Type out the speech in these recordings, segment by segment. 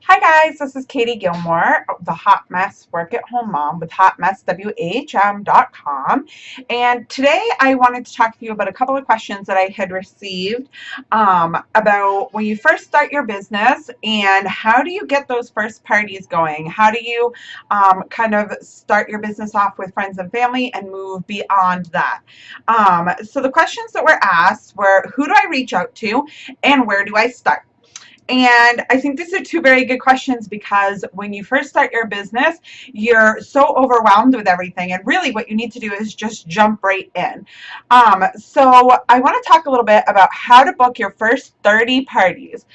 Hi guys, this is Katie Gilmore, the Hot Mess Work at Home Mom with hotmesswhm.com. And today I wanted to talk to you about a couple of questions that I had received about when you first start your business and how do you get those first parties going? How do you kind of start your business off with friends and family and move beyond that? So the questions that were asked were, who do I reach out to and where do I start? And I think these are two very good questions because when you first start your business, you're so overwhelmed with everything. And really what you need to do is just jump right in. So I want to talk a little bit about how to book your first 30 parties.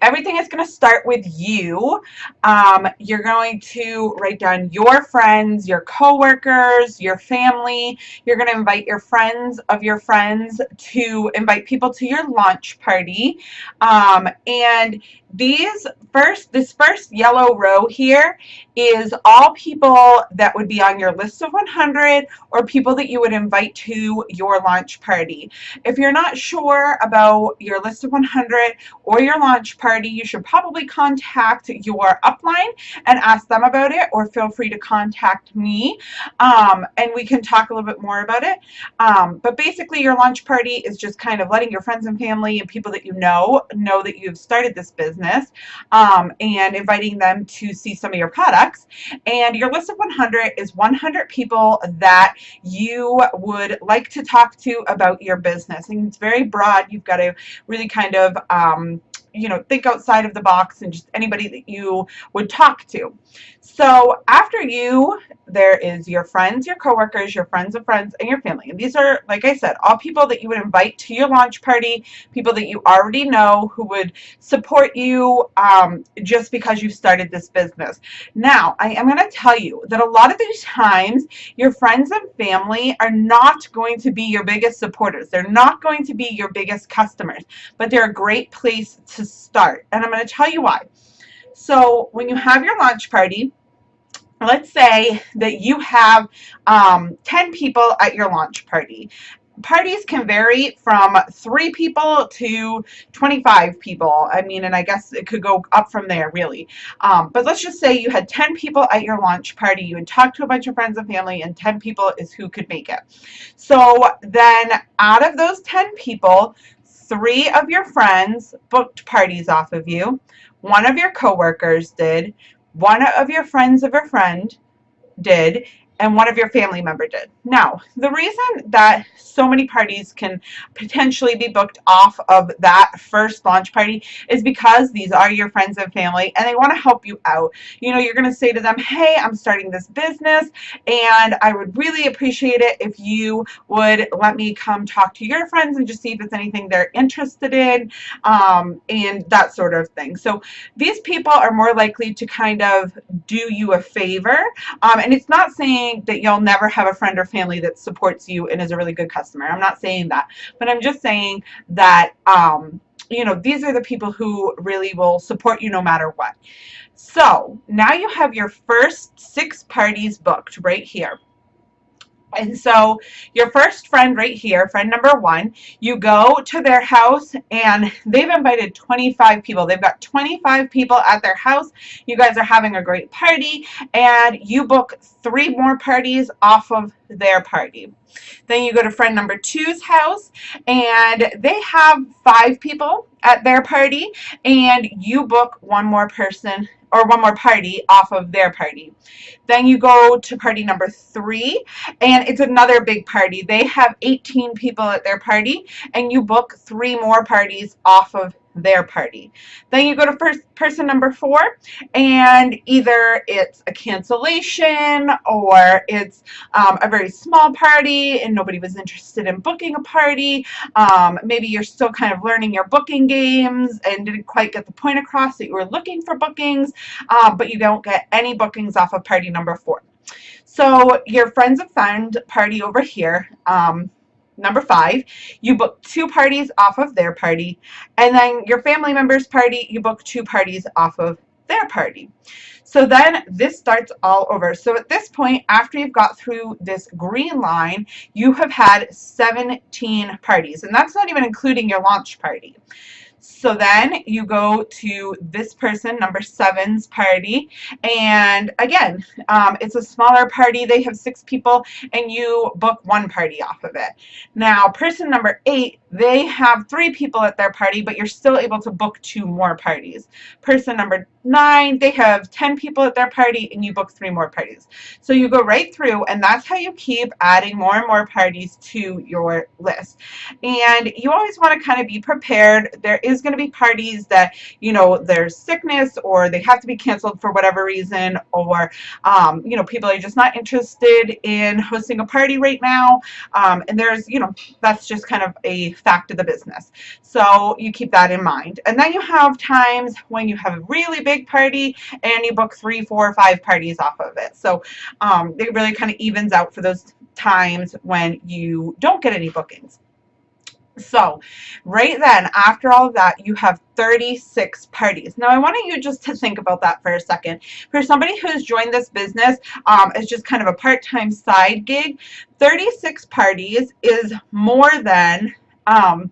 Everything is going to start with you. You're going to write down your friends, your coworkers, your family. You're going to invite your friends of your friends to invite people to your launch party. And this first yellow row here is all people that would be on your list of 100 or people that you would invite to your launch party. If you're not sure about your list of 100 or your launch party, you should probably contact your upline and ask them about it, or feel free to contact me and we can talk a little bit more about it. But basically your launch party is just kind of letting your friends and family and people that you know that you've started this business and inviting them to see some of your products. And your list of 100 is 100 people that you would like to talk to about your business. And it's very broad. You've got to really kind of think outside of the box and just anybody that you would talk to. So after you, there is your friends, your coworkers, your friends of friends, and your family. And these are, like I said, all people that you would invite to your launch party, people that you already know who would support you just because you've started this business. Now, I am going to tell you that a lot of these times, your friends and family are not going to be your biggest supporters. They're not going to be your biggest customers, but they're a great place to start. And I'm going to tell you why. So when you have your launch party, let's say that you have 10 people at your launch party. Parties can vary from 3 people to 25 people. I mean, and I guess it could go up from there, really. But let's just say you had 10 people at your launch party. You would talk to a bunch of friends and family, and 10 people is who could make it. So then out of those 10 people, 3 of your friends booked parties off of you. 1 of your coworkers did. 1 of your friends of a friend did, and 1 of your family member did. Now, the reason that so many parties can potentially be booked off of that first launch party is because these are your friends and family and they want to help you out. You're going to say to them, hey, I'm starting this business and I would really appreciate it if you would let me come talk to your friends and just see if it's anything they're interested in and that sort of thing. So these people are more likely to kind of do you a favor. And it's not saying that you'll never have a friend or family that supports you and is a really good customer. I'm not saying that, but I'm just saying that these are the people who really will support you no matter what. So now you have your first 6 parties booked right here. And so your first friend right here, friend number 1, you go to their house and they've invited 25 people. They've got 25 people at their house. You guys are having a great party and you book 3 more parties off of their party. Then you go to friend number 2's house and they have 5 people at their party and you book 1 more person or 1 more party off of their party. Then you go to party number 3 and it's another big party. They have 18 people at their party and you book 3 more parties off of their party. Then you go to person number 4 and either it's a cancellation or it's a very small party and nobody was interested in booking a party. Maybe you're still kind of learning your booking games and didn't quite get the point across that you were looking for bookings, but you don't get any bookings off of party number 4. So your friends and friend party over here, number 5, you book 2 parties off of their party, and then your family members party, you book 2 parties off of their party. So then this starts all over. So at this point, after you've got through this green line, you have had 17 parties, and that's not even including your launch party. So then you go to this person, number 7's party, and again, it's a smaller party. They have 6 people, and you book 1 party off of it. Now, person number 8, they have 3 people at their party, but you're still able to book 2 more parties. Person number 9, they have 10 people at their party, and you book 3 more parties. So you go right through, and that's how you keep adding more and more parties to your list. And you always want to kind of be prepared. There is going to be parties that, you know, there's sickness or they have to be canceled for whatever reason, or, you know, people are just not interested in hosting a party right now. And there's, you know, that's just kind of a fact of the business. So you keep that in mind. And then you have times when you have a really big party and you book 3, 4, 5 parties off of it. So it really kind of evens out for those times when you don't get any bookings. So right then, after all of that, you have 36 parties. Now, I want you just to think about that for a second. For somebody who's joined this business as just kind of a part-time side gig, 36 parties is more than 1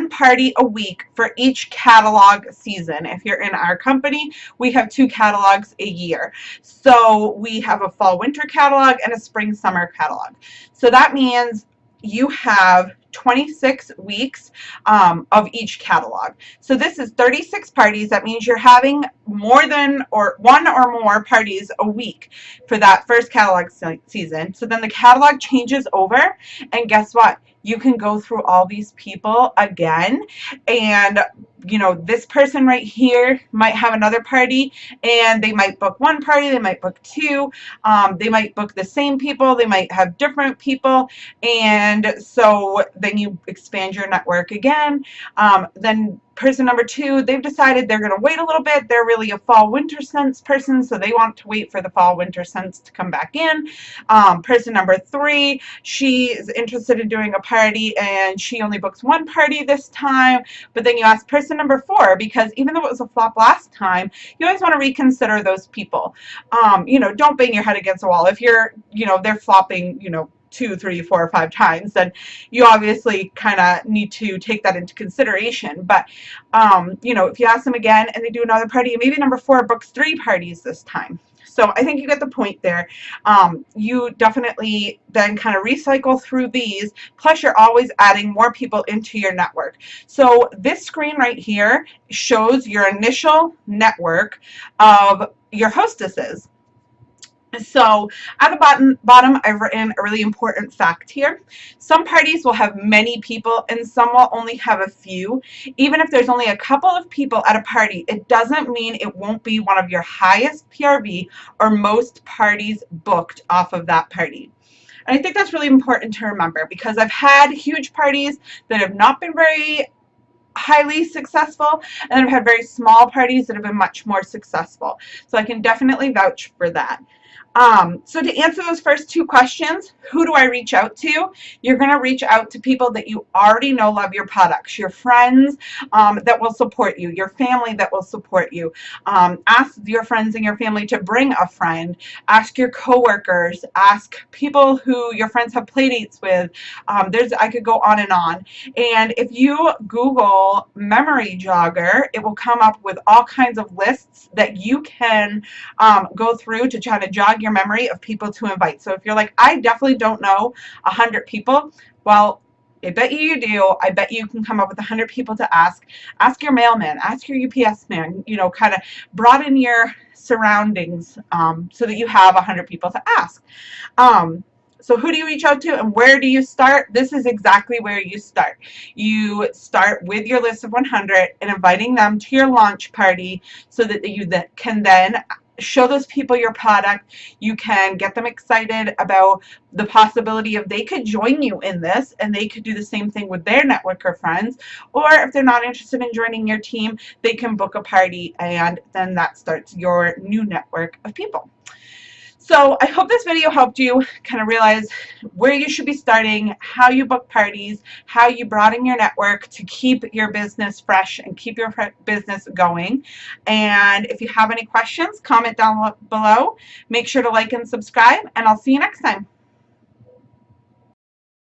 party a week for each catalog season. If you're in our company, we have 2 catalogs a year. So we have a fall-winter catalog and a spring-summer catalog. So that means you have 26 weeks of each catalog. So this is 36 parties. That means you're having more than or 1 or more parties a week for that first catalog season. So then the catalog changes over, and guess what? You can go through all these people again, and you know, this person right here might have another party, and they might book 1 party, they might book 2, they might book the same people, they might have different people, and so then you expand your network again. Then person number 2, they've decided they're going to wait a little bit. They're really a fall-winter scents person, so they want to wait for the fall-winter scents to come back in. Person number 3, she is interested in doing a party, and she only books 1 party this time. But then you ask person number 4, because even though it was a flop last time, you always want to reconsider those people. You know, don't bang your head against the wall. If you're, you know, they're flopping, you know, 2, 3, 4, or 5 times, then you obviously kind of need to take that into consideration. But you know, if you ask them again and they do another party, maybe number 4 books 3 parties this time. So I think you get the point there. You definitely then kind of recycle through these, plus you're always adding more people into your network. So this screen right here shows your initial network of your hostesses. So at the bottom, I've written a really important fact here. Some parties will have many people and some will only have a few. Even if there's only a couple of people at a party, it doesn't mean it won't be one of your highest PRV or most parties booked off of that party. And I think that's really important to remember, because I've had huge parties that have not been very highly successful, and I've had very small parties that have been much more successful. So I can definitely vouch for that. So to answer those first 2 questions, who do I reach out to? You're going to reach out to people that you already know love your products, your friends that will support you, your family that will support you. Ask your friends and your family to bring a friend. Ask your coworkers. Ask people who your friends have play dates with. I could go on. And if you Google memory jogger, it will come up with all kinds of lists that you can go through to try to jog your memory of people to invite. So if you're like, I definitely don't know 100 people, well, I bet you do. I bet you can come up with 100 people to ask. Ask your mailman, ask your UPS man, you know, kind of broaden your surroundings so that you have 100 people to ask. So who do you reach out to and where do you start? This is exactly where you start. You start with your list of 100 and inviting them to your launch party so that you can then show those people your product. You can get them excited about the possibility of they could join you in this and they could do the same thing with their network or friends. Or if they're not interested in joining your team, they can book a party, and then that starts your new network of people. So I hope this video helped you kind of realize where you should be starting, how you book parties, how you broaden your network to keep your business fresh and keep your business going. And if you have any questions, comment down below. Make sure to like and subscribe, and I'll see you next time.